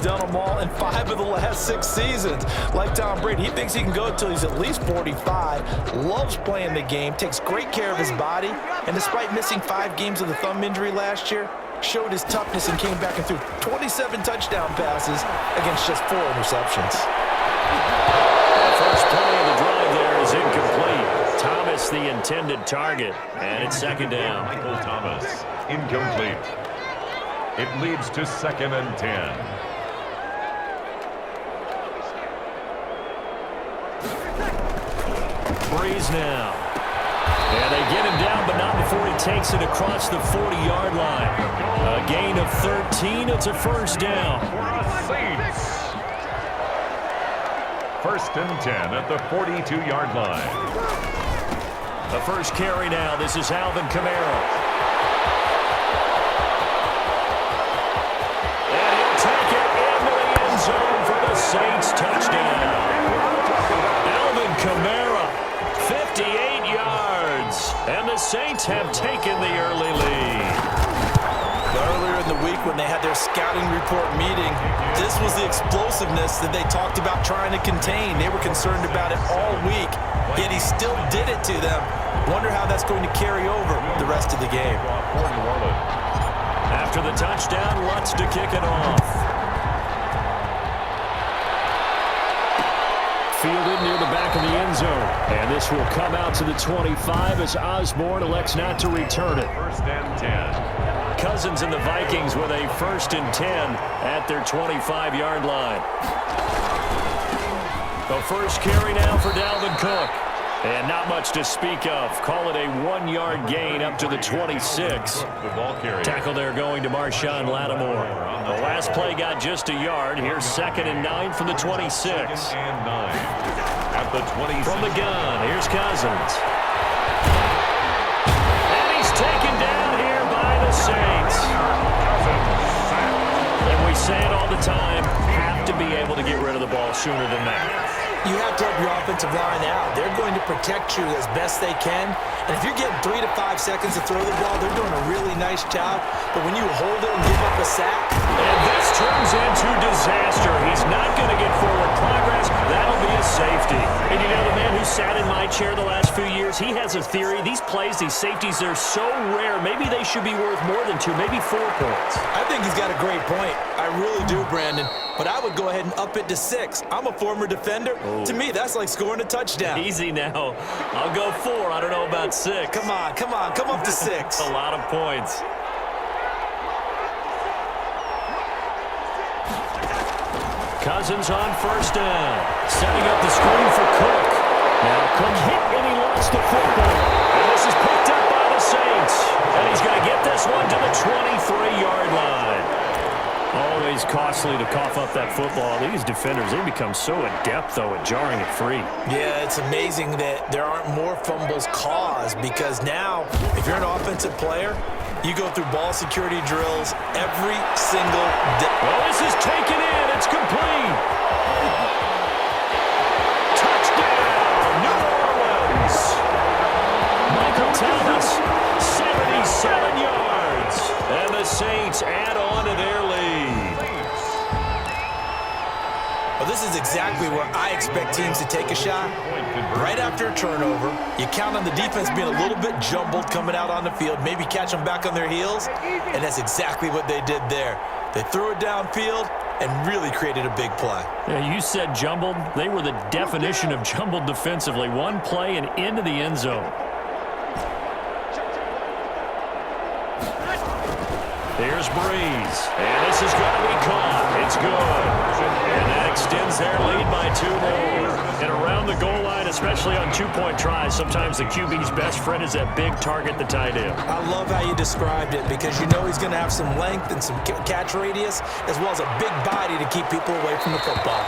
done them all in 5 of the last 6 seasons. Like Tom Brady, he thinks he can go until he's at least 45, loves playing the game, takes great care of his body, and despite missing 5 games with a thumb injury last year, showed his toughness and came back and threw 27 touchdown passes against just 4 interceptions. First play of the drive there is incomplete. Thomas the intended target, and it's second down. Michael Thomas, incomplete. It leads to 2nd and 10. Breeze now. And they get him down, but not before he takes it across the 40-yard line. A gain of 13. It's a first down. Saints. 1st and 10 at the 42-yard line. The first carry now. This is Alvin Kamara. And he'll take it into the end zone for the Saints touchdown. Alvin Kamara, 58 yards. And the Saints have taken the early lead. Earlier in the week when they had their scouting report meeting, this was the explosiveness that they talked about trying to contain. They were concerned about it all week, yet he still did it to them. Wonder how that's going to carry over the rest of the game. After the touchdown, Lutz to kick it off. Fielded near the back of the end zone. And this will come out to the 25 as Osborne elects not to return it. 1st and 10. Cousins and the Vikings with a 1st and 10 at their 25-yard line. The first carry now for Dalvin Cook. And not much to speak of. Call it a 1-yard gain up to the 26. Tackle there going to Marshawn Lattimore. The last play got just a yard. Here's 2nd and 9 from the 26. 2nd and 9 at the 26. From the gun, here's Cousins. And he's taken down here by the Saints. And we say it all the time, have to be able to get rid of the ball sooner than that. You have to help your offensive line out. They're going to protect you as best they can. And if you're getting 3 to 5 seconds to throw the ball, they're doing a really nice job. But when you hold it and give up a sack. And this turns into disaster. He's not going to get forward progress. That'll be a safety. And you know, the man who sat in my chair the last few years, he has a theory. These plays, these safeties, they're so rare. Maybe they should be worth more than 2, maybe 4 points. I think he's got a great point. I really do, Brandon. But I would go ahead and up it to 6. I'm a former defender. Oh. To me, that's like scoring a touchdown. Easy now. I'll go 4. I don't know about 6. Come on. Come up to 6. A lot of points. Cousins on 1st down. Setting up the screen for Cook. Now Cook hit and he lost the football. And this is picked up by the Saints. And he's going to get this one to the 23-yard line. Always costly to cough up that football. These defenders, they become so adept, though, at jarring it free. Yeah, it's amazing that there aren't more fumbles caused because now, if you're an offensive player, you go through ball security drills every single day. Well, this is taken in. It's complete. Touchdown, New Orleans. Michael Thomas, 77 yards. And the Saints add on to their lead. Well, this is exactly where I expect teams to take a shot. Right after a turnover, you count on the defense being a little bit jumbled coming out on the field, maybe catch them back on their heels, and that's exactly what they did there. They threw it downfield and really created a big play. Yeah, you said jumbled. They were the definition of jumbled defensively. One play and into the end zone. Here's Breeze. And this is going to be caught. It's good. And that extends their lead by 2 more. And around the goal line, especially on 2-point tries, sometimes the QB's best friend is that big target, the tight end. I love how you described it because you know he's going to have some length and some catch radius as well as a big body to keep people away from the football.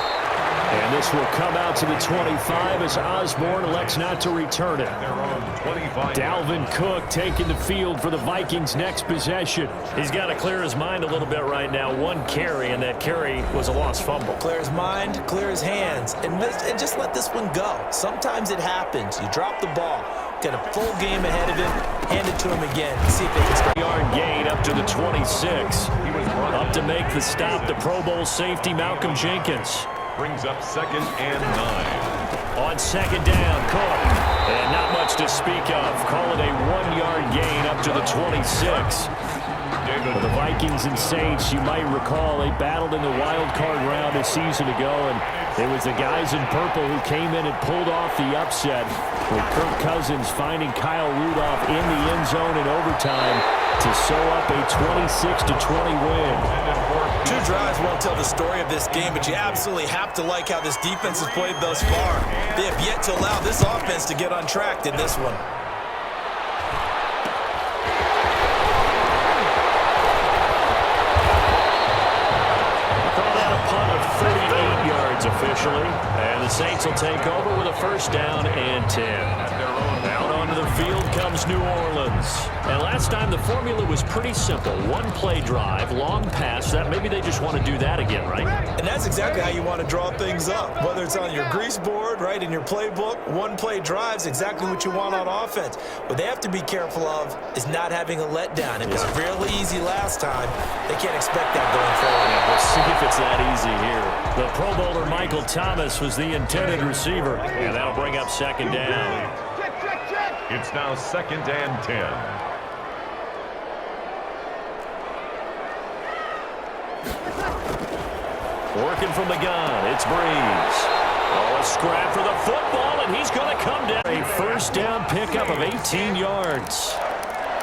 And this will come out to the 25 as Osborne elects not to return it. Dalvin Cook taking the field for the Vikings' next possession. He's got to clear his mind a little bit right now. 1 carry, and that carry was a lost fumble. Clear his mind, clear his hands, and just let this one go. Sometimes it happens. You drop the ball. looked at a full game ahead of him. Hand it to him again. See if they can start. Yard gain up to the 26. Up to make the stop, the Pro Bowl safety, Malcolm Jenkins. Brings up 2nd and 9. On 2nd down, Cook. And not much to speak of. Call it a 1-yard gain up to the 26. For the Vikings and Saints, you might recall they battled in the wild card round a season ago, and it was the guys in purple who came in and pulled off the upset, with Kirk Cousins finding Kyle Rudolph in the end zone in overtime to sew up a 26-20 win. 2 drives won't tell the story of this game, but you absolutely have to like how this defense has played thus far. They have yet to allow this offense to get on track in this one. Officially, and the Saints will take over with a 1st down and 10. Out onto the field comes New Orleans. And last time the formula was pretty simple. 1-play drive, long pass. That maybe they just want to do that again, right? And that's exactly how you want to draw things up. Whether it's on your grease board, right, in your playbook, 1-play drive's exactly what you want on offense. What they have to be careful of is not having a letdown. It was really easy last time. They can't expect that going forward. Yeah, we'll see if it's that easy here. The Pro Bowler Michael Thomas was the intended receiver, and that'll bring up 2nd down. It's now 2nd and 10. Working from the gun, it's Breeze. Oh, a scrap for the football, and he's going to come down. A 1st down pickup of 18 yards.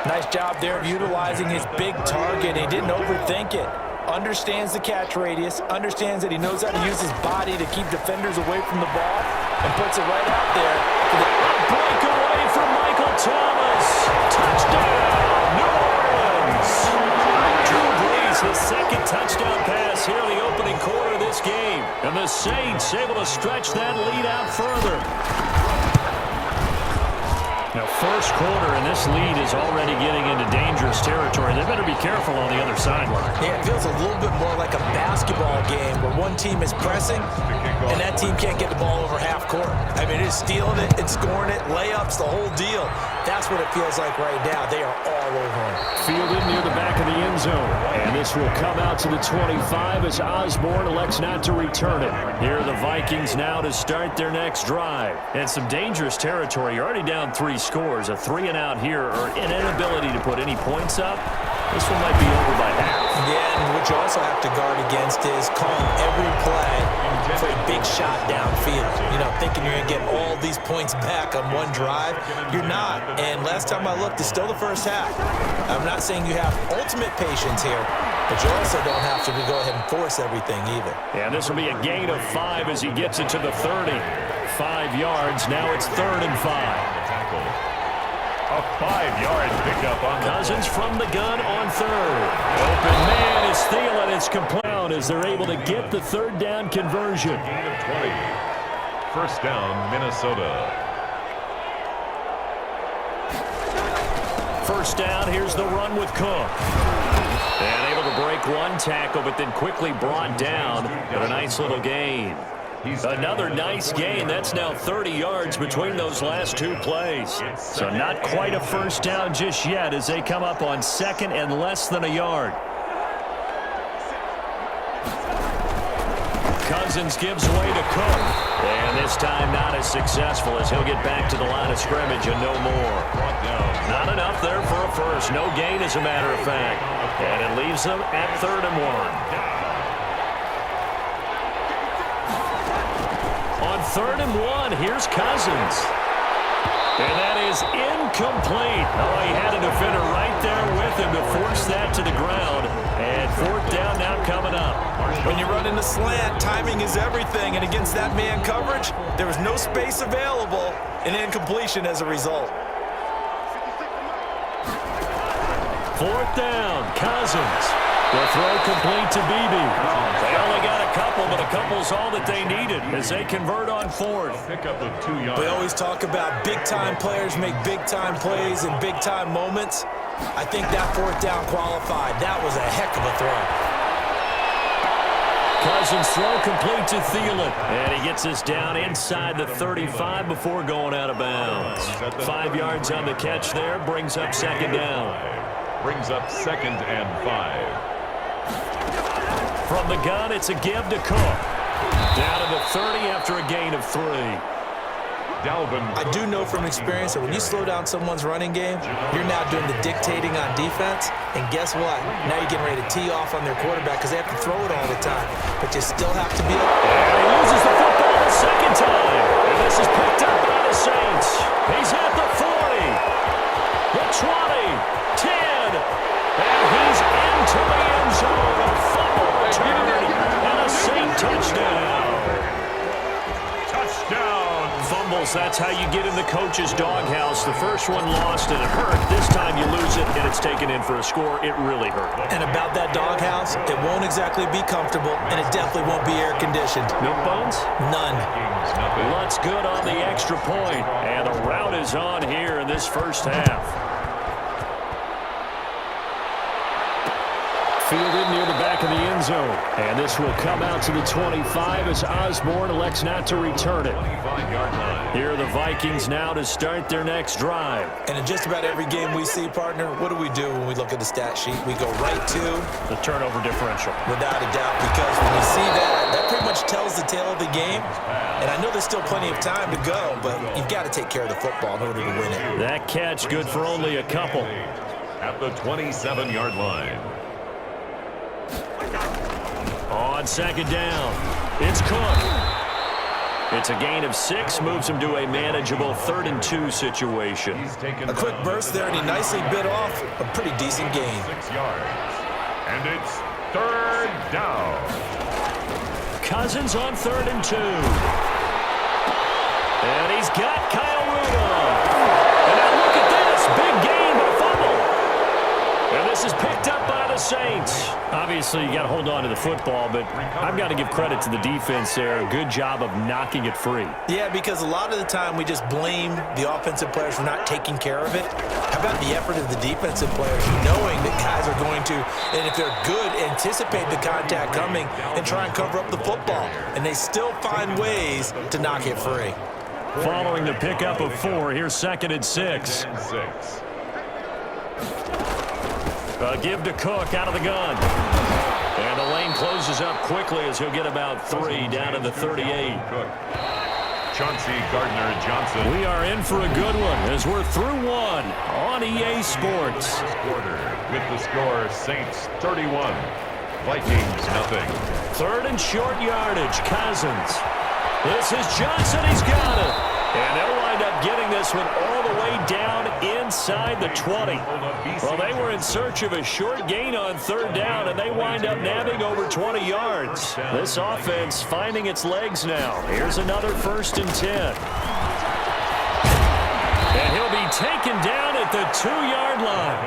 Nice job there of utilizing his big target. He didn't overthink it. Understands the catch radius, understands that he knows how to use his body to keep defenders away from the ball, and puts it right out there. Breakaway from Michael Thomas. Touchdown, New Orleans. Drew Brees, his 2nd touchdown pass here in the opening quarter of this game. And the Saints able to stretch that lead out further. Now, 1st quarter, and this lead is already getting into dangerous territory. They better be careful on the other sideline. Yeah, it feels a little bit more like a basketball game where one team is pressing and that team can't get the ball over half court. I mean, it's stealing it, it's scoring it, layups, the whole deal. That's what it feels like right now. They are all over him. Fielded near the back of the end zone. And this will come out to the 25 as Osborne elects not to return it. Here are the Vikings now to start their next drive. And some dangerous territory. You're already down 3 scores. A 3-and-out here, or an inability to put any points up. This one might be over by half. Yeah, and what you also have to guard against is calling every play for a big shot downfield. You know, thinking you're going to get all these points back on one drive. You're not. And last time I looked, it's still the first half. I'm not saying you have ultimate patience here, but you also don't have to go ahead and force everything either. Yeah, this will be a gain of 5 as he gets it to the 30. 5 yards. Now it's 3rd and 5. A 5-yard pickup on Cousins from the gun on 3rd. Open man is Thielen. It's complete as they're able to get the 3rd down conversion. gain of 20. 1st down, Minnesota. 1st down, here's the run with Cook. And able to break 1 tackle, but then quickly brought down with a nice little gain. Another nice gain. That's now 30 yards between those last 2 plays. So not quite a 1st down just yet as they come up on 2nd and less than a yard. Cousins gives way to Cook. And this time not as successful as he'll get back to the line of scrimmage and no more. Not enough there for a 1st. No gain as a matter of fact. And it leaves them at 3rd and 1. On 3rd and 1, here's Cousins. And that is incomplete. Oh, he had a defender right there with him to force that to the ground. And 4th down now coming up. When you run in the slant, timing is everything. And against that man coverage, there was no space available, and incompletion as a result. 4th down, Cousins. The throw complete to Beebe. They only got a couple, but a couple's all that they needed as they convert on 4th. Pickup of 2 yards. We always talk about big-time players make big-time plays in big-time moments. I think that 4th down qualified. That was a heck of a throw. Cousins throw complete to Thielen. And he gets us down inside the 35 before going out of bounds. 5 yards on the catch there. Brings up second down. Brings up 2nd and 5. From the gun, it's a give to Cook. Down to the 30 after a gain of 3. I do know from experience that when you slow down someone's running game, you're now doing the dictating on defense. And guess what? Now you're getting ready to tee off on their quarterback because they have to throw it all the time. But you still have to be able. And he loses the football the second time. And this is picked up by the Saints. He's at the 40, the 20, 10, and he's into the end zone. A fumble return and a Saint touchdown. Touchdown. Fumbles, that's how you get in the coach's doghouse. The first one lost and it hurt. This time you lose it and it's taken in for a score. It really hurt. And about that doghouse, it won't exactly be comfortable, and it definitely won't be air-conditioned. Milk bones? None. Lutz good on the extra point. And the rout is on here in this first half. Fielded near the back of the end zone. And this will come out to the 25 as Osborne elects not to return it. 25-yard line. Here are the Vikings now to start their next drive. And in just about every game we see, partner, what do we do when we look at the stat sheet? We go right to The turnover differential. without a doubt, because when you see that, that pretty much tells the tale of the game. And I know there's still plenty of time to go, but you've got to take care of the football in order to win it. That catch good for only a couple. At the 27-yard line. On second down, it's Cook. It's a gain of 6, moves him to a manageable 3rd and 2 situation. He's taken A quick burst there, and he nicely bit off a pretty decent gain. 6 yards. And it's 3rd down. Cousins on 3rd and 2. And he's got Kyle Rudolph. And now look at this, big gain, but a fumble. And this is picked up by the Saints. Obviously, you got to hold on to the football, but I've got to give credit to the defense there. Good job of knocking it free. Yeah, because a lot of the time we just blame the offensive players for not taking care of it. How about the effort of the defensive players, knowing that guys are going to, and if they're good, anticipate the contact coming and try and cover up the football. And they still find ways to knock it free. Following the pickup of 4, here's 2nd and 6. A give to Cook out of the gun. And the lane closes up quickly as he'll get about 3 down to the 38. Chauncey Gardner-Johnson. We are in for a good one as we're through 1 on EA Sports. Quarter with the score Saints 31, Vikings nothing. 3rd and short yardage, Cousins. This is Johnson, he's got it. And they'll wind up getting this one all the way down inside the 20. Well, they were in search of a short gain on 3rd down, and they wind up nabbing over 20 yards. This offense finding its legs now. Here's another 1st and 10. And he'll be taken down at the 2-yard line.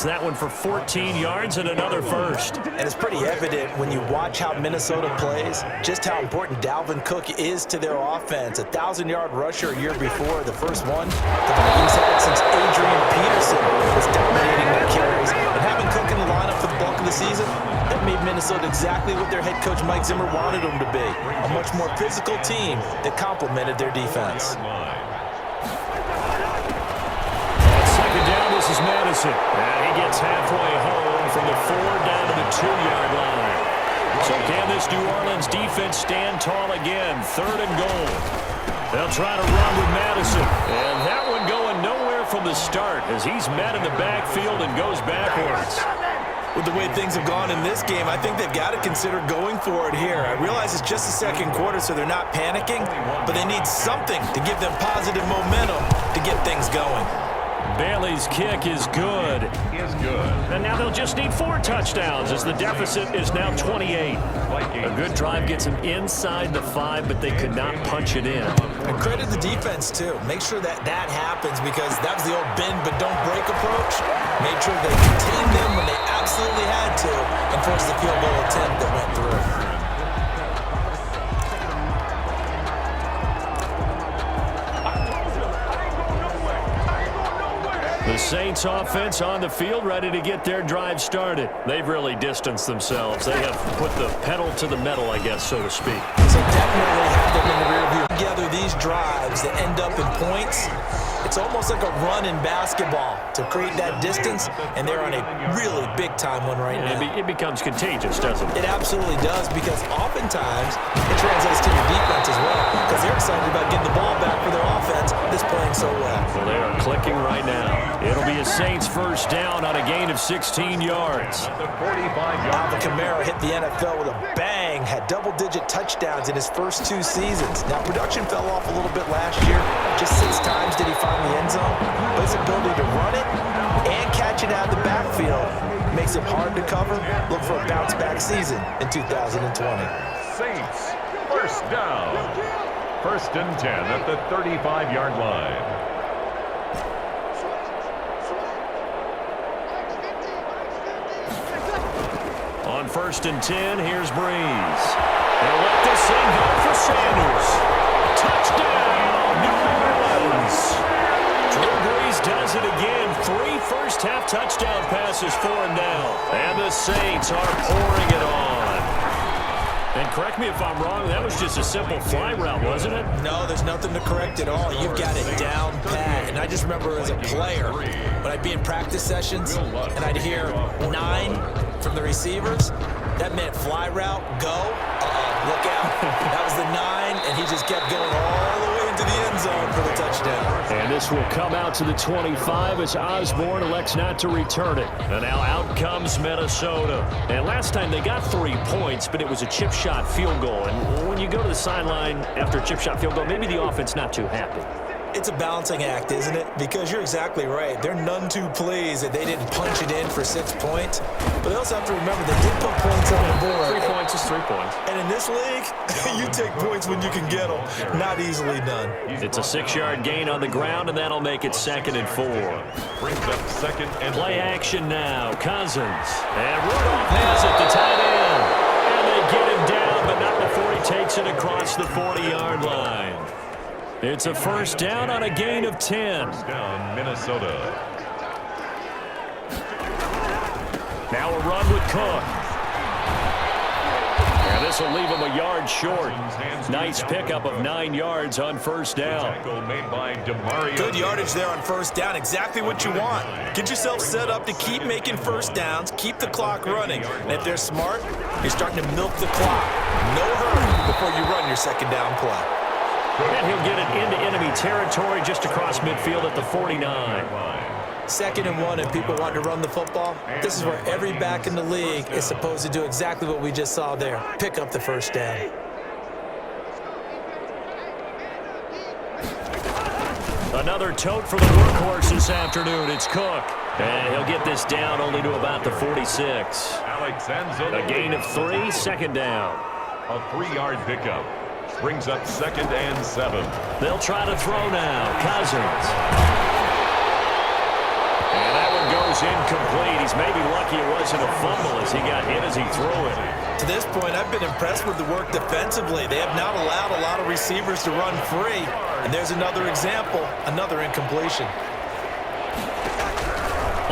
That one for 14 yards and another first. And it's pretty evident when you watch how Minnesota plays, just how important Dalvin Cook is to their offense. 1,000-yard rusher a year before, the first one the Vikings had since Adrian Peterson was dominating their carries. And having Cook in the lineup for the bulk of the season, that made Minnesota exactly what their head coach Mike Zimmer wanted them to be. A much more physical team that complemented their defense. This is Madison, and he gets halfway home from the 4 down to the 2-yard line. So can this New Orleans defense stand tall again? 3rd and goal. They'll try to run with Madison, and that one going nowhere from the start as he's met in the backfield and goes backwards. With the way things have gone in this game, I think they've got to consider going for it here. I realize it's just the 2nd quarter, so they're not panicking, but they need something to give them positive momentum to get things going. Bailey's kick is good. And now they'll just need 4 touchdowns as the deficit is now 28. A good drive gets them inside the 5, but they could not punch it in. And credit the defense, too. Make sure that that happens because that was the old bend but don't break approach. Made sure they contained them when they absolutely had to and forced the field goal attempt that went through. Saints offense on the field, ready to get their drive started. They've really distanced themselves. They have put the pedal to the metal, I guess, so to speak. So definitely have them in the rear view. Together, these drives that end up in points, it's almost like a run in basketball to create that distance, and they're on a really big-time one right now. It becomes contagious, doesn't it? It absolutely does, because oftentimes it translates to your defense as well, because they're excited about getting the ball back for their offense that's playing so well. Well, they are clicking right now. It'll be a Saints first down on a gain of 16 yards. Alvin Kamara hit the NFL with a bang, had double-digit touchdowns in his first 2 seasons. Now, production fell off a little bit last year. Just 6 times did he find the end zone, but his ability to run it and catch it out of the backfield makes it hard to cover. Look for a bounce-back season in 2020. Saints, first down. First and 10 at the 35-yard line. On first and 10, here's Breeze. They'll let this thing go for Sanders. Touchdown, New Orleans. Drew Brees does it again. 3 first-half touchdown passes for him now. And the Saints are pouring it on. And correct me if I'm wrong, that was just a simple fly route, wasn't it? No, there's nothing to correct at all. You've got it down pat. And I just remember as a player, when I'd be in practice sessions and I'd hear 9 from the receivers, that meant fly route, go, look out. That was the 9, and he just kept going all the way into the end zone for the touchdown. And this will come out to the 25 as Osborne elects not to return it. And now out comes Minnesota. And last time they got 3 points, but it was a chip shot field goal. And when you go to the sideline after a chip shot field goal, maybe the offense not too happy. It's a balancing act, isn't it? Because you're exactly right. They're none too pleased that they didn't punch it in for 6 points. But they also have to remember they did put points on the board. 3 points is 3 points. And in this league, you take points when you can get them. Not easily done. It's a 6-yard gain on the ground, and that'll make it 2nd and 4. Brings up 2nd and 4. Play action now. Cousins. And Rudolph has it, the tight end. And they get him down, but not before he takes it across the 40-yard line. It's a first down on a gain of 10. First down, Minnesota. Now a run with Cook. And this will leave him a yard short. Nice pickup of 9 yards on first down. Tackle made by DeMario. Good yardage there on first down. Exactly what you want. Get yourself set up to keep making first downs, keep the clock running. And if they're smart, you're starting to milk the clock. No hurry before you run your second down play. And he'll get it into enemy territory just across midfield at the 49. 2nd and 1, and people want to run the football. This is where every back in the league is supposed to do exactly what we just saw there. Pick up the first down. Another tote for the workhorse this afternoon. It's Cook. And he'll get this down only to about the 46. A gain of 3, 2nd down. A 3-yard pickup. Brings up 2nd and 7. They'll try to throw now. Cousins. And that one goes incomplete. He's maybe lucky it wasn't a fumble as he got hit as he threw it. To this point, I've been impressed with the work defensively. They have not allowed a lot of receivers to run free. And there's another example, another incompletion.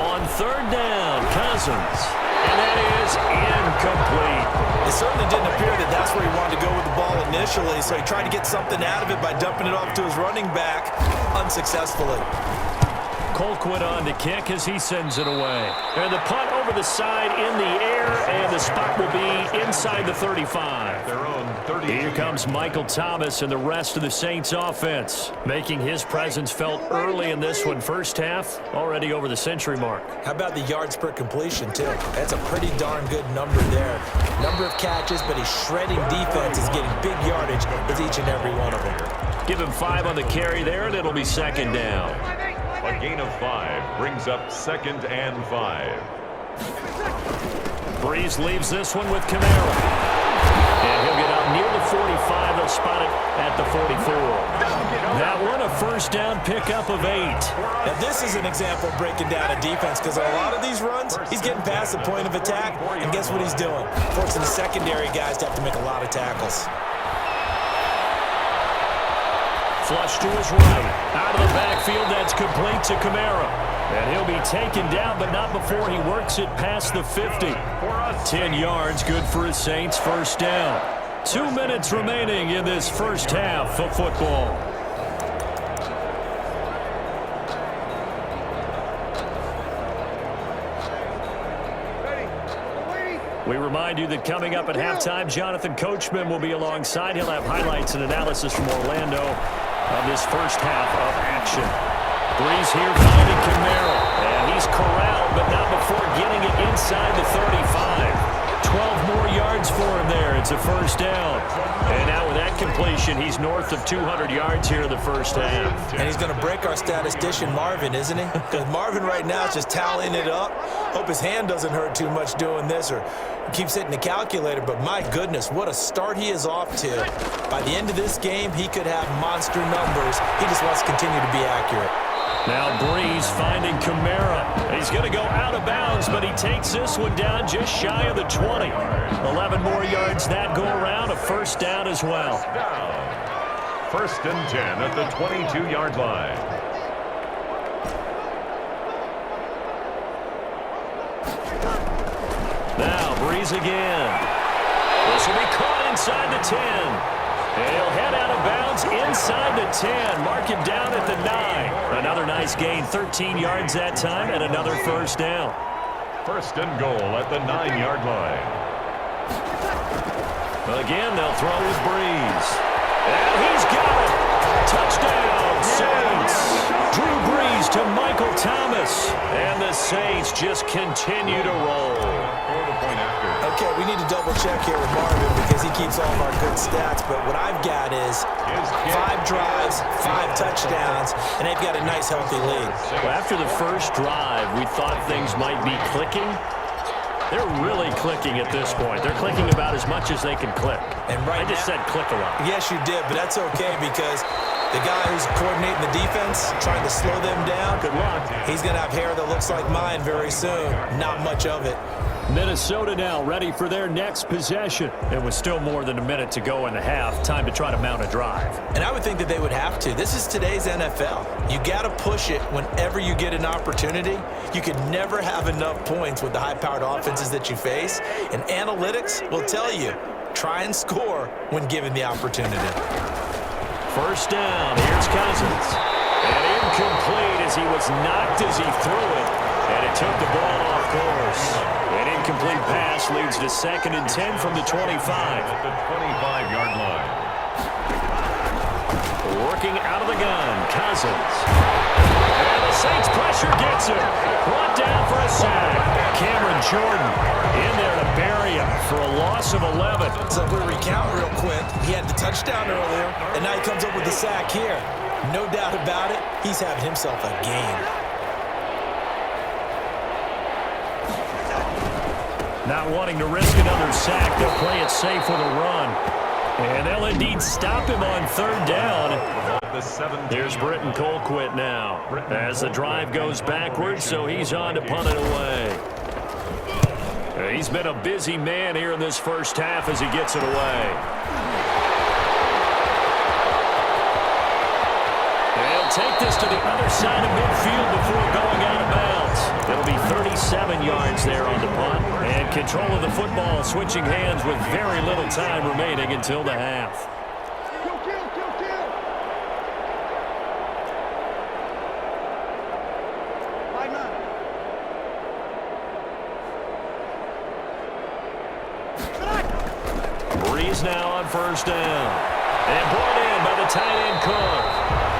On 3rd down, Cousins. And that is incomplete. It certainly didn't appear that that's where he wanted to go with the ball initially, so he tried to get something out of it by dumping it off to his running back unsuccessfully. Colquitt on to kick as he sends it away. And the punt over the side in the air, and the spot will be inside the 35. Their own 30. Here comes Michael Thomas and the rest of the Saints offense, making his presence felt early in this one. First half, already over the century mark. How about the yards per completion, too? That's a pretty darn good number there. Number of catches, but his shredding defense is getting big yardage with each and every one of them. Give him 5 on the carry there, and it'll be 2nd down. A gain of 5 brings up 2nd and 5. Breeze leaves this one with Kamara. And he'll get out near the 45. They'll spot it at the 44. That one a first down pickup of 8. Now this is an example of breaking down a defense, because a lot of these runs, he's getting past the point of attack, and guess what he's doing? Forcing the secondary guys to have to make a lot of tackles. Flush to his right. Out of the backfield, that's complete to Kamara. And he'll be taken down, but not before he works it past the 50. 10 yards, good for his Saints, first down. 2 minutes remaining in this first half of football. We remind you that coming up at halftime, Jonathan Coachman will be alongside. He'll have highlights and analysis from Orlando of this first half of action. Breeze here finding Kamara. And he's corralled, but not before getting it inside the 35. 12 more yards for him there. It's a first down. And now with that completion, he's north of 200 yards here in the first half. And he's going to break our statistician Marvin, isn't he? Because Marvin right now is just tallying it up. Hope his hand doesn't hurt too much doing this or keeps hitting the calculator. But my goodness, what a start he is off to. By the end of this game, he could have monster numbers. He just wants to continue to be accurate. Now Breeze finding Kamara. He's going to go out of bounds, but he takes this one down just shy of the 20. 11 more yards that go around, a first down as well. First and 10 at the 22-yard line. Now Breeze again. This will be caught inside the 10. He'll head out of bounds inside the 10. Mark him down at the 9. Another nice gain, 13 yards that time, and another first down. First and goal at the 9-yard line. Again, they'll throw with Breeze. And he's got it. Touchdown, Saints. Drew Brees to Michael Thomas. And the Saints just continue to roll. Okay, we need to double check here with Marvin because he keeps all of our good stats. But what I've got is 5 drives, 5 touchdowns, and they've got a nice, healthy lead. Well, after the first drive, we thought things might be clicking. They're really clicking at this point. They're clicking about as much as they can click. And right I just said click a lot. Yes, you did, but that's okay because the guy who's coordinating the defense, trying to slow them down, Good luck. He's going to have hair that looks like mine very soon. Not much of it. Minnesota now ready for their next possession. It was still more than a minute to go in the half. Time to try to mount a drive. And I would think that they would have to. This is today's NFL. You got to push it whenever you get an opportunity. You can never have enough points with the high-powered offenses that you face. And analytics will tell you, try and score when given the opportunity. First down. Here's Cousins. And incomplete as he was knocked as he threw it. And it took the ball off course. An incomplete pass leads to 2nd and 10 from the 25. At the 25-yard line. Working out of the gun, Cousins. And the Saints pressure gets him. Brought down for a sack. Cameron Jordan in there to bury him for a loss of 11. So if we recount real quick, he had the touchdown earlier, and now he comes up with the sack here. No doubt about it, he's having himself a game. Not wanting to risk another sack, they'll play it safe with a run. And they'll indeed stop him on 3rd down. Here's Britton Colquitt now as the drive goes backwards, so he's on to punt it away. He's been a busy man here in this first half as he gets it away. They'll take this to the other side of midfield before going out of bounds. It'll be 37 yards there on the punt. And control of the football switching hands with very little time remaining until the half. Breeze now on first down. And brought in by the tight end Cook.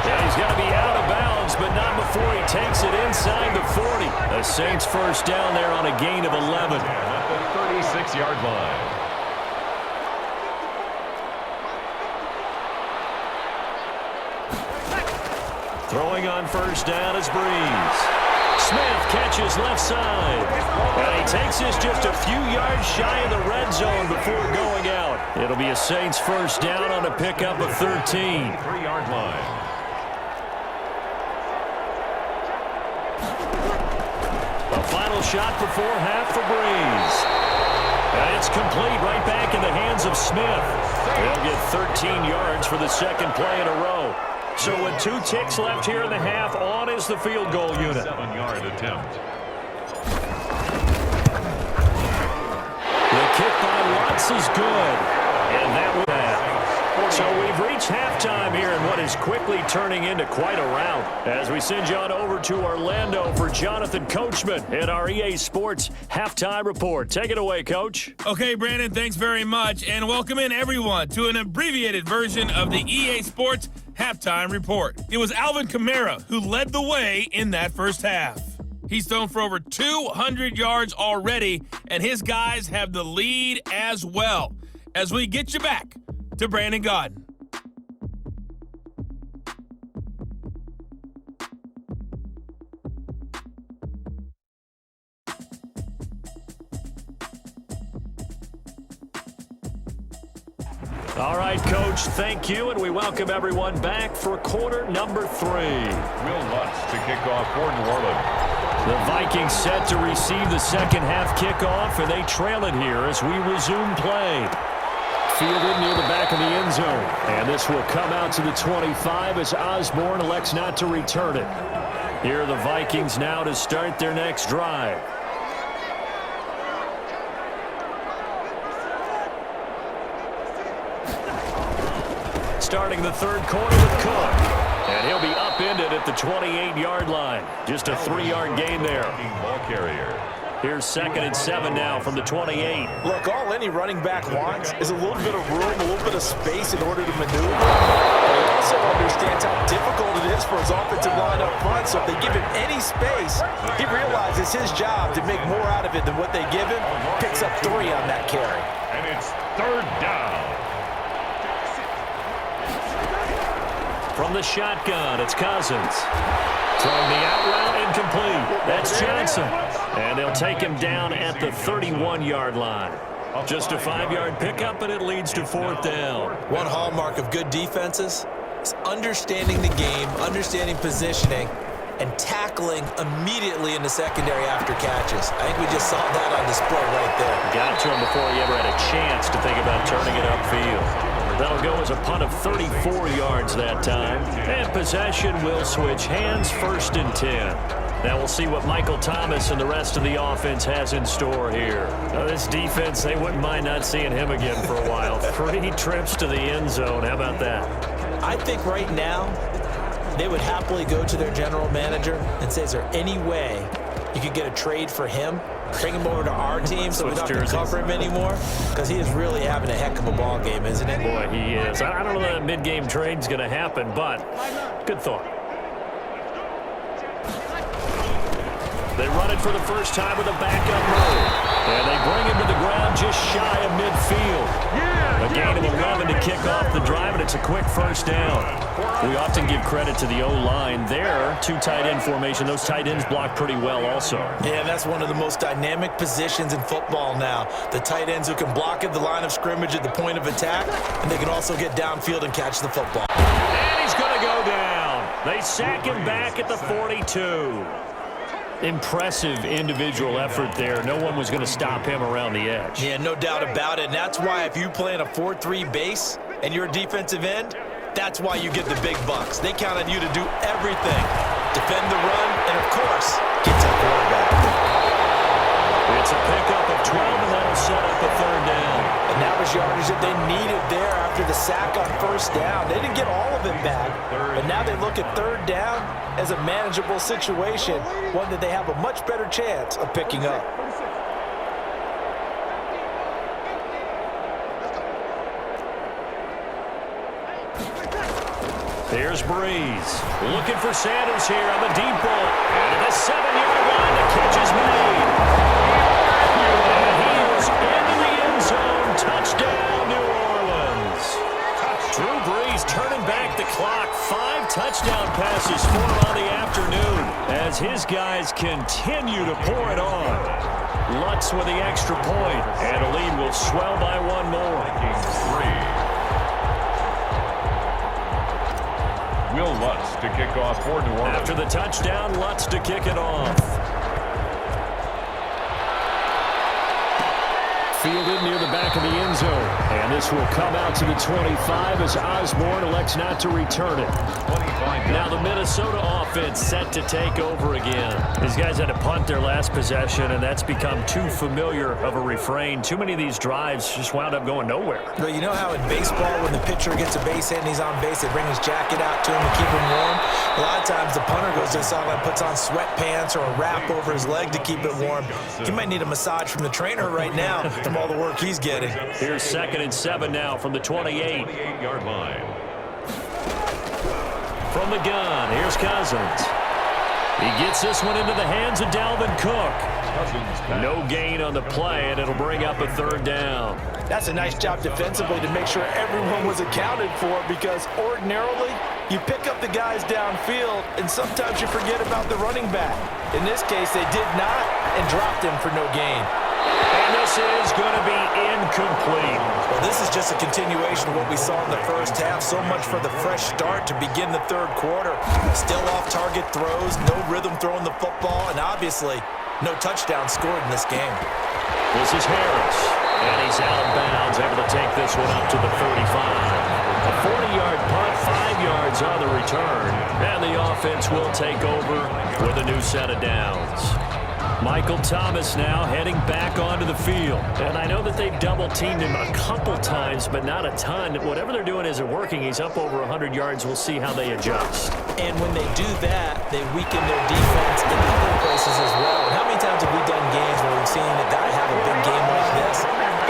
And he's got to be out of bounds, but not before he takes it inside the 40. The Saints first down there on a gain of 11. At the 36-yard line. Throwing on first down is Breeze. Smith catches left side. And he takes this just a few yards shy of the red zone before going out. It'll be a Saints first down on a pickup of 13. 3-yard line. A final shot before half for Breeze. And it's complete right back in the hands of Smith. They'll get 13 yards for the second play in a row. So with 2 ticks left here in the half, on is the field goal unit. 7-yard attempt. The kick by Lutz is good. And that was that. So we've reached halftime here in what is quickly turning into quite a rout. As we send you on over to Orlando for Jonathan Coachman in our EA Sports Halftime Report. Take it away, Coach. Okay, Brandon, thanks very much. And welcome in, everyone, to an abbreviated version of the EA Sports Halftime Report. It was Alvin Kamara who led the way in that first half. He's thrown for over 200 yards already, and his guys have the lead as well. As we get you back to Brandon Gaudin. All right, Coach, thank you, and we welcome everyone back for quarter number 3. Will Lutz to kick off for New Orleans. The Vikings set to receive the second half kickoff, and they trail it here as we resume play. Fielded near the back of the end zone, and this will come out to the 25 as Osborne elects not to return it. Here are the Vikings now to start their next drive. Starting the third quarter with Cook. And he'll be upended at the 28-yard line. Just a 3-yard gain there. Ball carrier. Here's 2nd and 7 now from the 28. Look, all any running back wants is a little bit of room, a little bit of space in order to maneuver. But he also understands how difficult it is for his offensive line up front. So if they give him any space, he realizes his job to make more out of it than what they give him. Picks up 3 on that carry. And it's 3rd down. From the shotgun, it's Cousins. Throwing the out route, incomplete. That's Johnson. And they'll take him down at the 31-yard line. Just a 5-yard pickup, and it leads to 4th down. One hallmark of good defenses is understanding the game, understanding positioning, and tackling immediately in the secondary after catches. I think we just saw that on display right there. Got to him before he ever had a chance to think about turning it upfield. That'll go as a punt of 34 yards that time. And possession will switch hands, 1st and 10. Now we'll see what Michael Thomas and the rest of the offense has in store here. Now this defense, they wouldn't mind not seeing him again for a while. 3 trips to the end zone. How about that? I think right now they would happily go to their general manager and say, is there any way you could get a trade for him? Bring him over to our team so we don't have to cover him anymore? Because he is really having a heck of a ball game, isn't he? Boy, he is. I don't know that mid-game trade's going to happen, but good thought. They run it for the first time with a backup move. And they bring him to the ground just shy of midfield. A gain of 11 to kick off the drive, and it's a quick 1st down. We often give credit to the O-line there. 2 tight end formation. Those tight ends block pretty well also. Yeah, that's one of the most dynamic positions in football now. The tight ends who can block at the line of scrimmage at the point of attack, and they can also get downfield and catch the football. And he's going to go down. They sack him back at the 42. Impressive individual effort there. No one was going to stop him around the edge. Yeah, no doubt about it. And that's why if you play in a 4-3 base and you're a defensive end, that's why you get the big bucks. They count on you to do everything. Defend the run, and of course, get to the quarterback. It's a pickup of 12, and that'll set up a 3rd down. And that was yardage that they needed there after the sack on 1st down. They didn't get all of it back, but now they look at 3rd down as a manageable situation, one that they have a much better chance of picking up. Here's Breeze. Looking for Sanders here on the deep ball. And at the 7-yard line, the catch is made. And he is into the end zone. Touchdown, New Orleans. Drew Brees turning back the clock. 5 touchdown passes for him on the afternoon as his guys continue to pour it on. Lutz with the extra point, and the lead will swell by 1 more. Will Lutz to kick off for New Orleans. After the touchdown, Lutz to kick it off. Fielded near the back of the end zone. And this will come out to the 25 as Osborne elects not to return it. Now the Minnesota offense set to take over again. These guys had to punt their last possession, and that's become too familiar of a refrain. Too many of these drives just wound up going nowhere. Well, you know how in baseball, when the pitcher gets a base hit and he's on base, they bring his jacket out to him to keep him warm? A lot of times the punter goes to the sideline, puts on sweatpants or a wrap over his leg to keep it warm. He might need a massage from the trainer right now from all the work he's getting. Here's 2nd and 7 now from the 28. 28-yard line. From the gun, here's Cousins. He gets this one into the hands of Dalvin Cook. No gain on the play, and it'll bring up a 3rd down. That's a nice job defensively to make sure everyone was accounted for, because ordinarily you pick up the guys downfield and sometimes you forget about the running back. In this case, they did not and dropped him for no gain. And this is going to be incomplete. Well, this is just a continuation of what we saw in the first half. So much for the fresh start to begin the 3rd quarter. Still off-target throws, no rhythm throwing the football, and obviously no touchdown scored in this game. This is Harris, and he's out of bounds, able to take this one up to the 45. A 40-yard punt, 5 yards on the return, and the offense will take over with a new set of downs. Michael Thomas now heading back onto the field. And I know that they've double-teamed him a couple times, but not a ton. Whatever they're doing isn't working. He's up over 100 yards. We'll see how they adjust. And when they do that, they weaken their defense in other places as well. And how many times have we done games where we've seen a guy have a big game like this?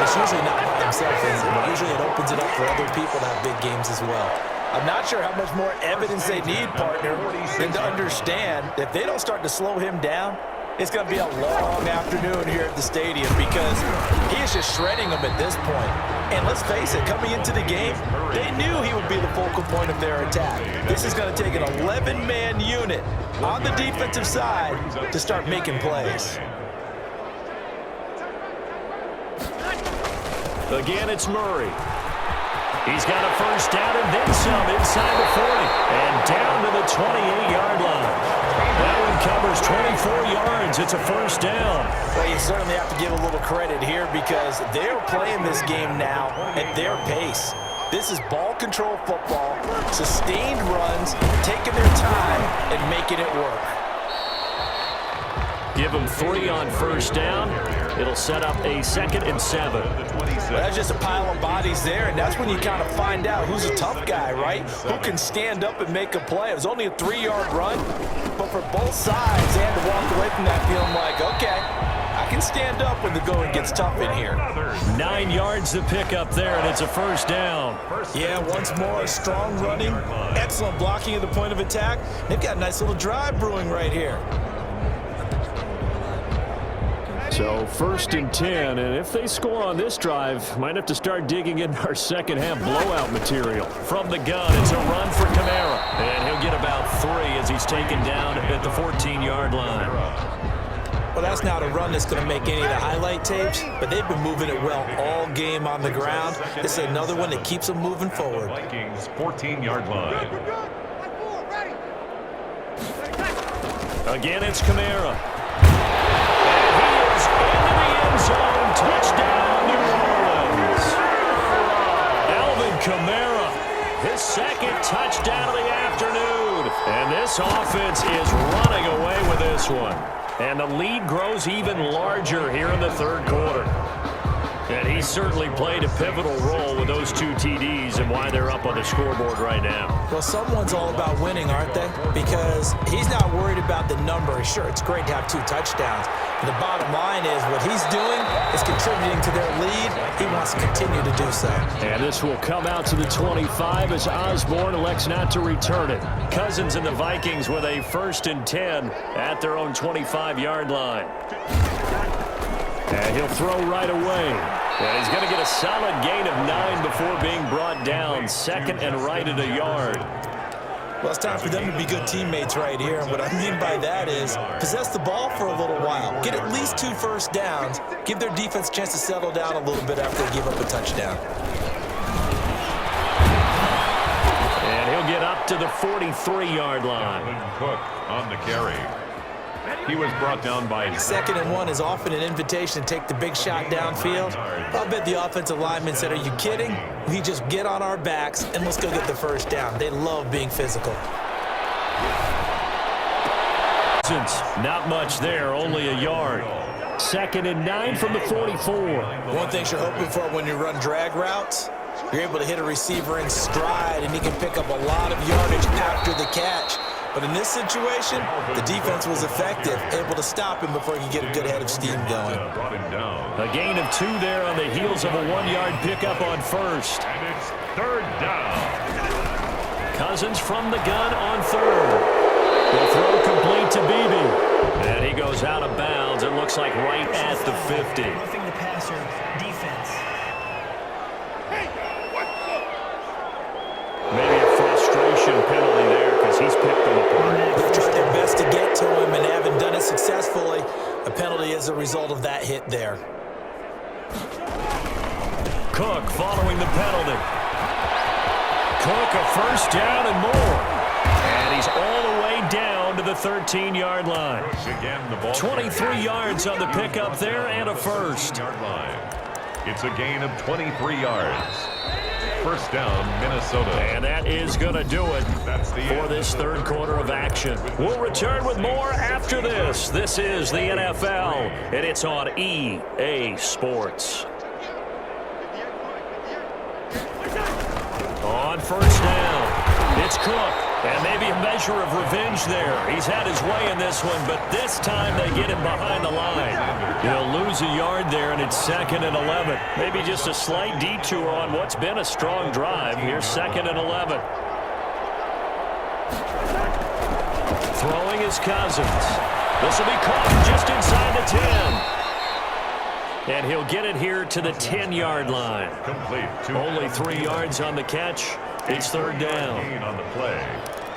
It's usually not by himself, is it? Usually it opens it up for other people to have big games as well. I'm not sure how much more evidence they need, partner, than to understand that if they don't start to slow him down, it's going to be a long afternoon here at the stadium, because he is just shredding them at this point. And let's face it, coming into the game, they knew he would be the focal point of their attack. This is going to take an 11-man unit on the defensive side to start making plays. Again, it's Murray. He's got a 1st down and then some inside the 40 and down to the 28-yard line. That one covers 24 yards. It's a 1st down. Well, you certainly have to give a little credit here, because they're playing this game now at their pace. This is ball control football, sustained runs, taking their time and making it work. Give them 3 on 1st down. It'll set up a 2nd and 7. Well, that's just a pile of bodies there, and that's when you kind of find out who's a tough guy, right? Who can stand up and make a play. It was only a 3-yard run, but for both sides, they had to walk away from that feeling like, okay, I can stand up when the going gets tough in here. 9 yards to pick up there, and it's a 1st down. Yeah, once more, strong running, excellent blocking at the point of attack. They've got a nice little drive brewing right here. So 1st and 10, and if they score on this drive, might have to start digging in our second half blowout material. From the gun, it's a run for Kamara, and he'll get about 3 as he's taken down at the 14-yard line. Well, that's not a run that's going to make any of the highlight tapes, but they've been moving it well all game on the ground. This is another one that keeps them moving forward. Vikings 14-yard line. Again, it's Kamara. Into the end zone, touchdown, New Orleans. Alvin Kamara, his 2nd touchdown of the afternoon. And this offense is running away with this one. And the lead grows even larger here in the 3rd quarter. And he certainly played a pivotal role with those 2 TDs and why they're up on the scoreboard right now. Well, someone's all about winning, aren't they? Because he's not worried about the number. Sure, it's great to have 2 touchdowns. But the bottom line is what he's doing is contributing to their lead. He wants to continue to do so. And this will come out to the 25 as Osborne elects not to return it. Cousins and the Vikings with a 1st and 10 at their own 25-yard line. And he'll throw right away. And he's going to get a solid gain of 9 before being brought down. 2nd and right at a yard. Well, it's time for them to be good teammates right here. And what I mean by that is possess the ball for a little while. Get at least 2 first downs. Give their defense a chance to settle down a little bit after they give up a touchdown. And he'll get up to the 43-yard line. Cook on the carry. He was brought down by 2nd and 1 is often an invitation to take the big shot downfield. I'll bet the offensive lineman said, are you kidding? We just get on our backs and let's go get the 1st down. They love being physical. Not much there, only a yard. 2nd and 9 from the 44. One thing you're hoping for when you run drag routes, you're able to hit a receiver in stride, and he can pick up a lot of yardage after the catch. But in this situation, the defense was effective, able to stop him before he could get a good head of steam going. A gain of 2 there on the heels of a 1-yard pickup on first. And it's 3rd down. Cousins from the gun on 3rd. The throw complete to Beebe. And he goes out of bounds. It looks like right at the 50. Roughing the passer defense. Maybe a frustration penalty there because he's picked them apart. They've tried their best to get to him and haven't done it successfully. A penalty is a result of that hit there. Cook following the penalty. Cook a first down and more. And he's all the way down to the 13-yard line. 23 yards on the pickup there and a first. It's a gain of 23 yards. First down, Minnesota. And that is going to do it for this 3rd quarter of action. We'll return with more after this. This is the NFL, and it's on EA Sports. On first down, it's Cook. And maybe a measure of revenge there. He's had his way in this one, but this time they get him behind the line. He'll lose a yard there, and it's 2nd and 11. Maybe just a slight detour on what's been a strong drive. Here's 2nd and 11. Throwing is Cousins. This will be caught just inside the 10. And he'll get it here to the 10-yard line. Only 3 yards on the catch. It's 3rd down. On the play.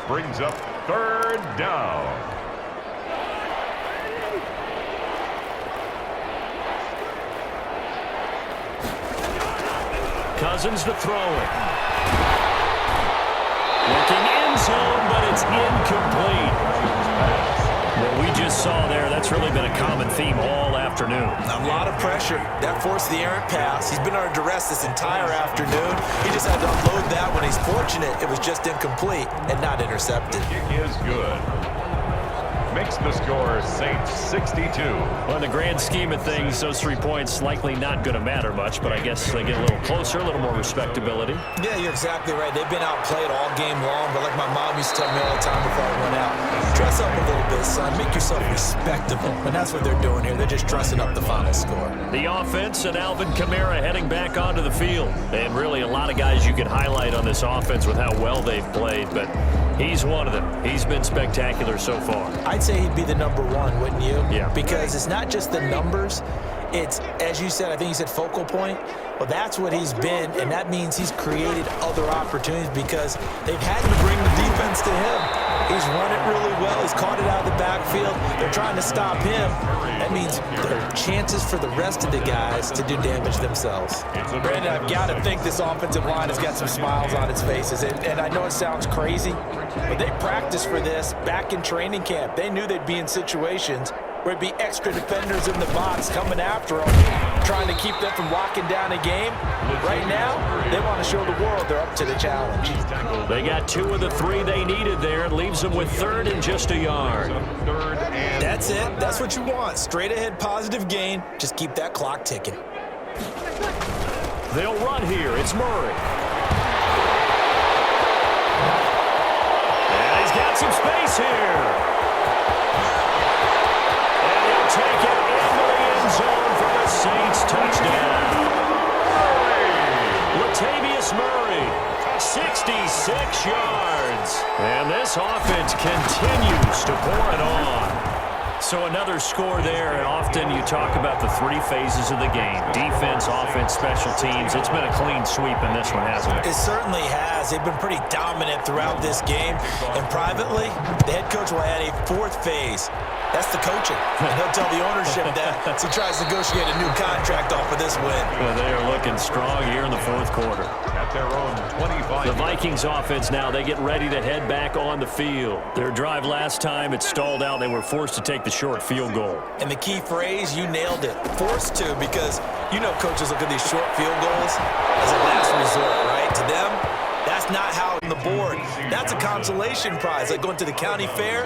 Brings up 3rd down. Cousins to throw it. Looking end zone, but it's incomplete. What we just saw there, that's really been a common theme all afternoon. A lot of pressure. That forced the errant pass. He's been under duress this entire afternoon. He just had to unload that one. He's fortunate it was just incomplete and not intercepted. Kick is good. Makes the score Saints 62. Well, in the grand scheme of things, those 3 points likely not going to matter much, but I guess they get a little closer, a little more respectability. Yeah, you're exactly right. They've been outplayed all game long, but like my mom used to tell me all the time before I went out, dress up a little bit, son. Make yourself respectable. And that's what they're doing here. They're just dressing up the final score. The offense and Alvin Kamara heading back onto the field. And really a lot of guys you could highlight on this offense with how well they've played, but he's one of them. He's been spectacular so far. I'd say he'd be the number 1, wouldn't you? Yeah. Because it's not just the numbers. It's, as you said, I think you said focal point. Well, that's what he's been, and that means he's created other opportunities because they've had to bring the defense to him. He's run it really well. He's caught it out of the backfield. They're trying to stop him. That means there are chances for the rest of the guys to do damage themselves. Brandon, I've got to think this offensive line has got some smiles on its faces. And I know it sounds crazy, but they practiced for this back in training camp. They knew they'd be in situations where it'd be extra defenders in the box coming after them, trying to keep them from locking down a game. Right now, they want to show the world they're up to the challenge. They got 2 of the 3 they needed there. It leaves them with 3rd and just a yard. That's it. That's what you want. Straight ahead positive gain. Just keep that clock ticking. They'll run here. It's Murray. And he's got some space here. Take it into the end zone for the Saints touchdown. Latavius Murray, 66 yards. And this offense continues to pour it on. So another score there, and often you talk about the 3 phases of the game. Defense, offense, special teams. It's been a clean sweep in this one, hasn't it? It certainly has. They've been pretty dominant throughout this game. And privately, the head coach will add a 4th phase. That's the coaching. And he'll tell the ownership that as he tries to negotiate a new contract off of this win. Well, they are looking strong here in the 4th quarter. At their own 25. The Vikings offense now, they get ready to head back on the field. Their drive last time, it stalled out. They were forced to take the short field goal. And the key phrase, you nailed it. Forced to, because you know coaches look at these short field goals as a last resort, right? To them, that's not how the board. That's a consolation prize, like going to the county fair.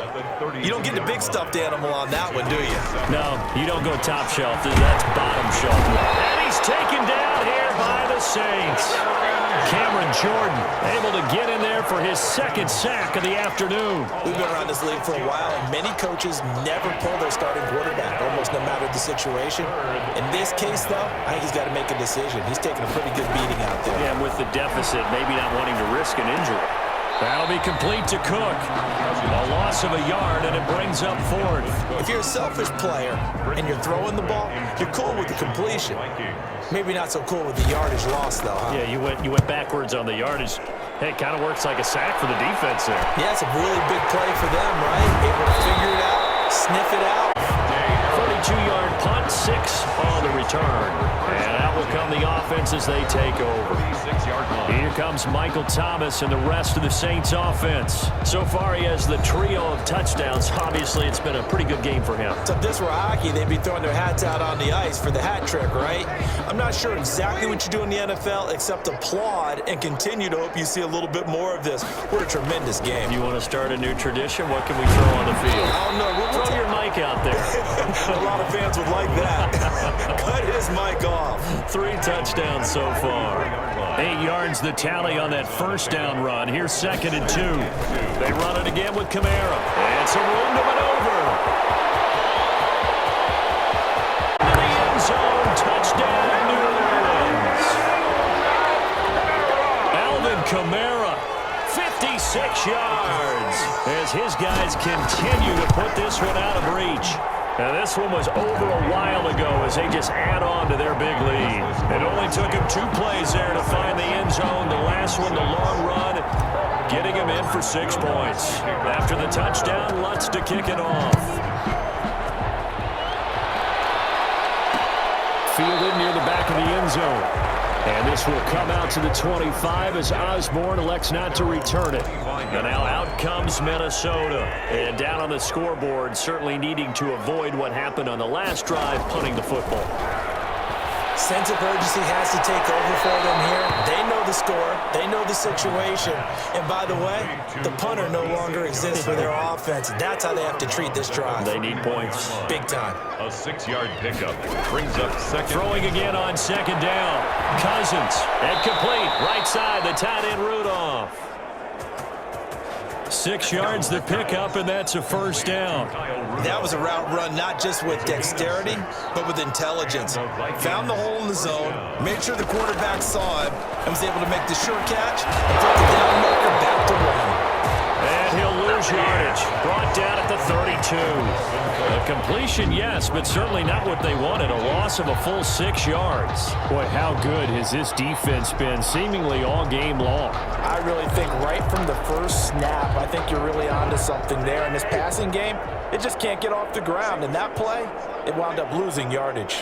You don't get the big stuffed animal on that one, do you? No, you don't go top shelf. That's bottom shelf. And he's taken down here by the Saints. Cameron Jordan able to get in there for his second sack of the afternoon. We've been around this league for a while, and many coaches never pull their starting quarterback, almost no matter the situation. In this case, though, I think he's got to make a decision. He's taking a pretty good beating out there. Yeah, and with the deficit, maybe not wanting to risk an injury. That'll be complete to Cook. A loss of a yard, and it brings up fourth. If you're a selfish player and you're throwing the ball, you're cool with the completion. Maybe not so cool with the yardage loss, though, huh? Yeah, you went backwards on the yardage. Hey, it kind of works like a sack for the defense there. Yeah, it's a really big play for them, right? Able to figure it out, sniff it out. 42-yard punt, 6 on the return. And out will come the offense as they take over. Here comes Michael Thomas and the rest of the Saints offense. So far, he has the trio of touchdowns. Obviously, it's been a pretty good game for him. So if this were hockey, they'd be throwing their hats out on the ice for the hat trick, right? I'm not sure exactly what you do in the NFL except applaud and continue to hope you see a little bit more of this. What a tremendous game. You want to start a new tradition? What can we throw on the field? I don't know. We'll Throw your mic out there. A lot of fans would like that. Cut his mic off. 3 touchdowns so far. 8 yards the tally on that first down run. Here's 2nd and 2. They run it again with Kamara. And some room to maneuver. Into the end zone. Touchdown, New Orleans. Alvin Kamara, 56 yards. As his guys continue to put this one out of reach. Now, this one was over a while ago as they just add on to their big lead. It only took him 2 plays there to find the end zone. The last one, the long run, getting him in for 6 points. After the touchdown, Lutz to kick it off. Fielded near the back of the end zone. And this will come out to the 25 as Osborne elects not to return it. And now out comes Minnesota. And down on the scoreboard, certainly needing to avoid what happened on the last drive, punting the football. Sense of urgency has to take over for them here. They know the score. They know the situation. And by the way, the punter no longer exists for their offense. That's how they have to treat this drive. They need points. Big time. A 6-yard pickup brings up second. Throwing again on 2nd down. Cousins. And complete. Right side, the tight end Rudolph. 6 yards the pickup, and that's a first down. That was a route run not just with dexterity, but with intelligence. Found the hole in the zone, made sure the quarterback saw him, and was able to make the sure catch and put the down marker back to one. And he'll lose yardage. Brought down at the 32. A completion, yes, but certainly not what they wanted. A loss of a full 6 yards. Boy, how good has this defense been seemingly all game long? I really think right from the first snap, I think you're really onto something there. In this passing game, it just can't get off the ground. And that play, it wound up losing yardage.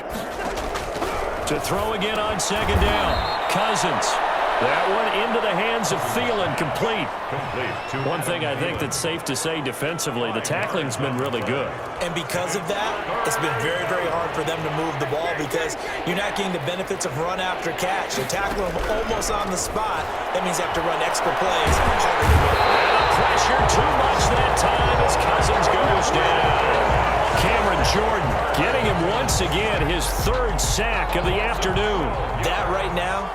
To throw again on 2nd down. Cousins. That one into the hands of Thielen, complete. One thing I think that's safe to say defensively, the tackling's been really good. And because of that, it's been very, very hard for them to move the ball because you're not getting the benefits of run after catch. They tackle them almost on the spot. That means you have to run extra plays. Harder to move. And the pressure too much that time as Cousins goes down. Cameron Jordan getting him once again, his 3rd sack of the afternoon. That right now,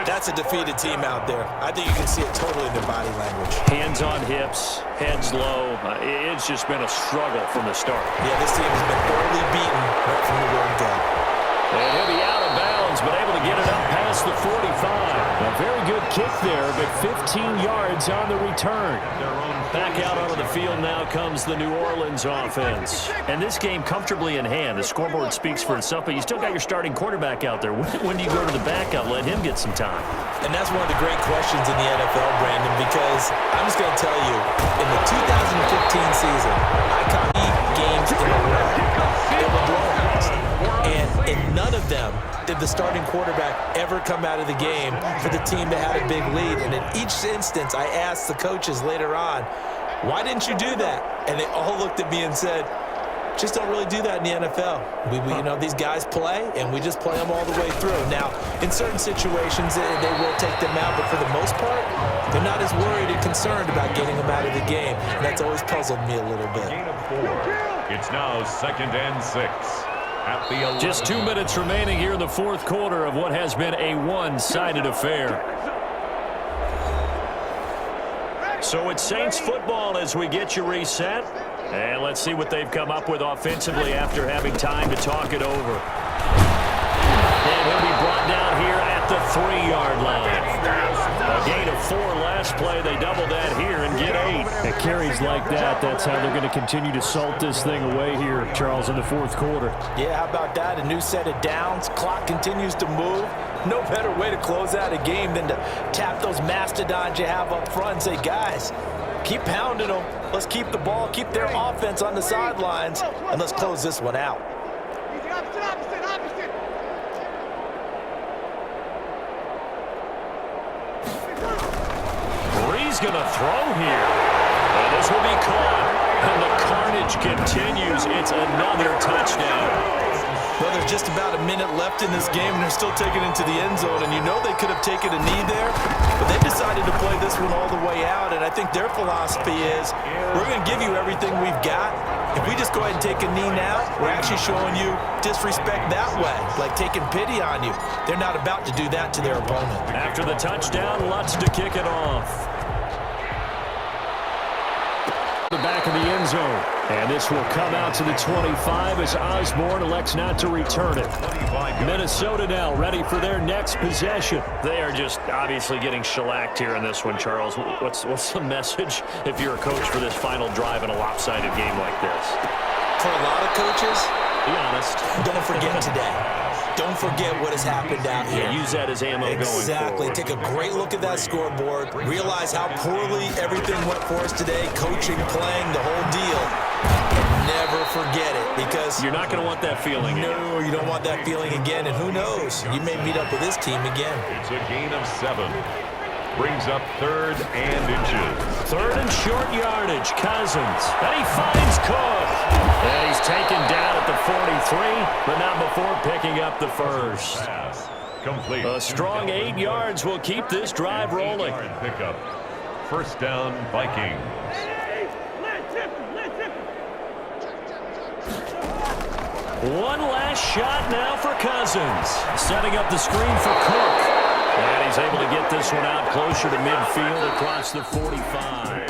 that's a defeated team out there. I think you can see it totally in their body language. Hands on hips, heads low. It's just been a struggle from the start. Yeah, this team has been thoroughly beaten right from the word go. And he'll be out of bounds, but able to get it up past the 45. A very good kick there, but 15 yards on the return. Back out onto the field now comes the New Orleans offense. And this game comfortably in hand. The scoreboard speaks for itself, but you still got your starting quarterback out there. When do you go to the backup? Let him get some time. And that's one of the great questions in the NFL, Brandon, because I'm just going to tell you, in the 2015 season, I caught 8 games in a row. They were blowouts. And in none of them did the starting quarterback ever come out of the game for the team that had a big lead. And in each instance, I asked the coaches later on, why didn't you do that? And they all looked at me and said, just don't really do that in the NFL. You know, these guys play, and we just play them all the way through. Now, in certain situations, they will take them out, but for the most part, they're not as worried and concerned about getting him out of the game. And that's always puzzled me a little bit. Gain of 4. It's now 2nd and 6. At the 11. Just 2 minutes remaining here in the fourth quarter of what has been a one-sided affair. So it's Saints football as we get you reset. And let's see what they've come up with offensively after having time to talk it over. And he'll be brought down here at the 3-yard line. A gain of 4 last play. They double that here and get 8. It carries like that. That's how they're going to continue to salt this thing away here, Charles, in the fourth quarter. Yeah, how about that? A new set of downs. Clock continues to move. No better way to close out a game than to tap those mastodons you have up front and say, guys, keep pounding them. Let's keep the ball, keep their offense on the sidelines, and let's close this one out. Bree's going to throw here. And this will be caught. And the carnage continues. It's another touchdown. Well, there's just about a minute left in this game, and they're still taking it into the end zone. And you know they could have taken a knee there, but they decided to play this one all the way out. And I think their philosophy is, we're going to give you everything we've got. If we just go ahead and take a knee now, we're actually showing you disrespect that way, like taking pity on you. They're not about to do that to their opponent. After the touchdown, Lutz to kick it off. The back of the end zone. And this will come out to the 25 as Osborne elects not to return it. Minnesota now ready for their next possession. They are just obviously getting shellacked here in this one, Charles. What's the message if you're a coach for this final drive in a lopsided game like this? For a lot of coaches, be honest. Don't forget today. Don't forget what has happened out here. Yeah, use that as ammo going forward. Exactly. Take a great look at that scoreboard. Realize how poorly everything went for us today. Coaching, playing, the whole deal. And never forget it, because you're not going to want that feeling again. No, you don't want that feeling again. And who knows? You may meet up with this team again. It's a gain of 7. Brings up 3rd and inches. 3rd and short yardage. Cousins. And he finds Cook. And he's taken down at the 43, but not before picking up the first. Pass. Complete. A strong 8 yards will keep this drive rolling. 8-yard pickup. 1st down, Vikings. One last shot now for Cousins. Setting up the screen for Cook. And he's able to get this one out closer to midfield across the 45.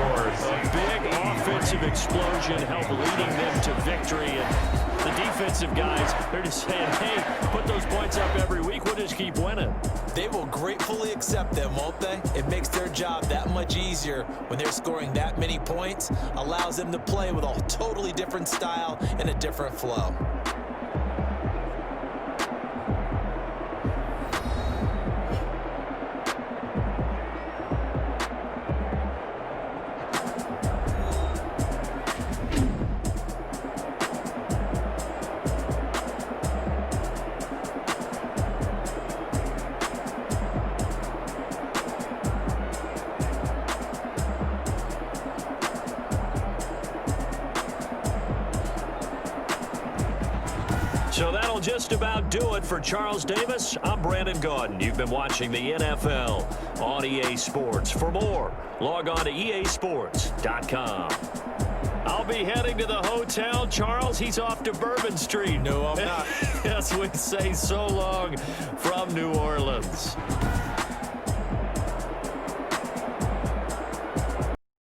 A big offensive explosion helped leading them to victory. And the defensive guys, they're just saying, hey, put those points up every week. We'll just keep winning. They will gratefully accept them, won't they? It makes their job that much easier when they're scoring that many points. Allows them to play with a totally different style and a different flow. So that'll just about do it for Charles Davis. I'm Brandon Gaudin. You've been watching the NFL on EA Sports. For more, log on to easports.com. I'll be heading to the hotel. Charles, he's off to Bourbon Street. No, I'm not. Yes, we say so long from New Orleans.